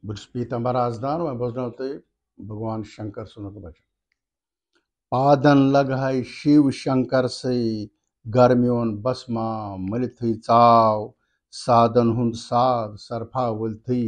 boots पीतंबर आजदान वह बोझना भगवान शंकर सुनक बचन पादन लग है शिव शंकर से गर्मियों बसमा मलित चाव सादन हुंद साद सरफा वलथी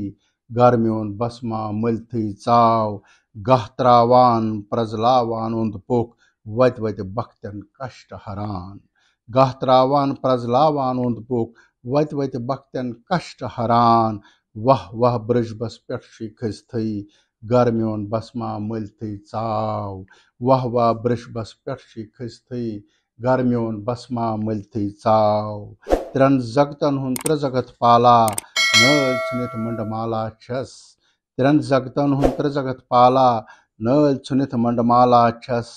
गर्मियों बसमा मलित चाव गहत्रावान प्रजलावान उंद पुख वत वत बख्तन कष्ट हरान गहत्रावान प्रजलावान उंद पुख वत वत बख्तन कष्ट हरान वह वह ब्रज बस पेट खस्थई गर्मियों बसमा मलित चाव वह वह ब्रश बस पेट खस्थई गर्मियों बसमा मलित चाव त्रन जगतन हुन त्रजगत पाला नल छुनित मंडमाला छस त्रन जगतन हुन त्रजगत पाला नल छुनित मंडमाला छस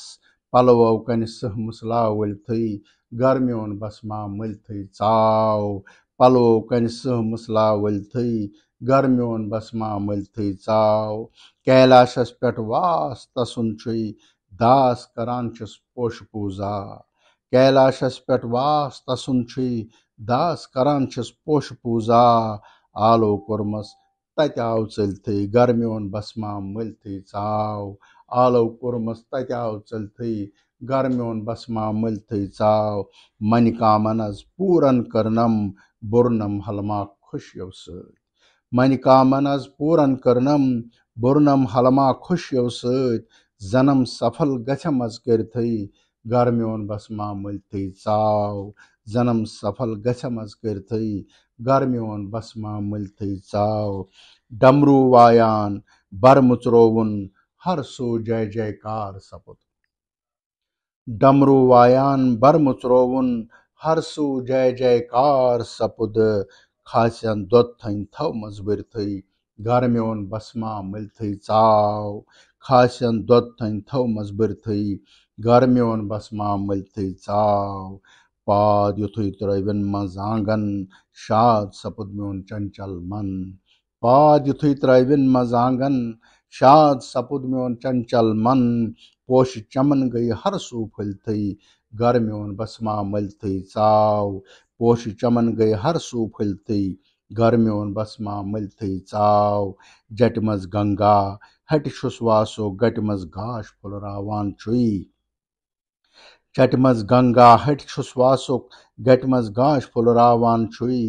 पलवो कन सह मुसला वलथई गर्मियों बसमा मलित चाव पलवो कन सह मुसला वलथई गर्मियों बसमा मलित चाव कैलाशस पेट वास तसुन छुई दास करान छस पोश पूजा कैलाशस पेट वास तसुन छुई दास करान छस पोश पूजा आलो कोरमस तत आव चलते गर्मियों बसमा मलित चाव आलो कोरमस तत आव चलते गर्मियों बसमा मलित चाव मन कामनस पूरन करनम बुरनम हलमा खुशियों मन कामनस पूरन करनम बुरनम हलमा खुशियों जन्म सफल गछमस करथई गर्मियों बसमा मलित चाव जन्म सफल गछमस करथई गर्मियों बसमा मलित चाव डमरू वायान बर मुचरोवन हर सो जय जयकार सपुत डमरू वायान बर मुचरोवन हर सो जय जयकार सपुद खास्यन दोत थन थव मजबरथई गर्मियों बसमा मलित चाव खास्यन दोत थन थव मजबरथई गर्मियों बसमा मलित चाव पाद युथुई त्रैवन मज आंगन शाद सपुद म्योन चंचल मन पाद युथुई त्रैवन मज आंगन शाद सपुद म्योन चंचल मन पोश चमन गई हर सू फलथई गर्मियों बसमा मलित चाव पोश चमन गई हर सू फलथई गर्मियों बसमा मलित चाव जटमज गंगा हट शुसवासो गटमज घाश फुलरावान छुई चटमज गंगा हट शुसवासो गटमज घाश फुलरावान छुई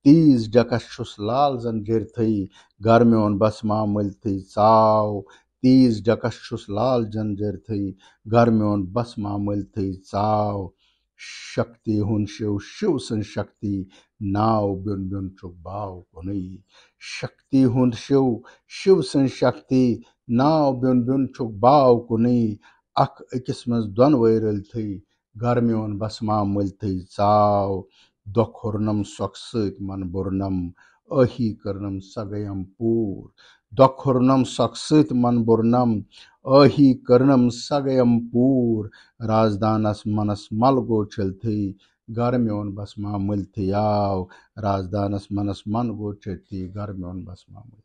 तीज डकस शुस लाल जंजीरथई गर्मियों बसमा मलित चाव तीज डकस शुस लाल जंजीरथई गर्मियों बसमा मलित चाव शक्ति हुन शिव शिव सन शक्ति नाव ब्युन ब्युन चुक भाव कुनई शक्ति हुन शिव शिव सन शक्ति नाव ब्युन ब्युन चुक भाव कुनई अख अकिस मज दोन वैरल थई गर्मियों बसमा मलित चाव दोखुरनम सोख सत मन बुरनम अही करनम सगयम पूर दोखुरनम सोख सत मन बुरनम अही करनम सगयम पूर राजदानस मनस मलगो चलथई गर्मियों बसमा मलित आव राजदानस मनस मन गो चलती गर्मियों बसमा मलित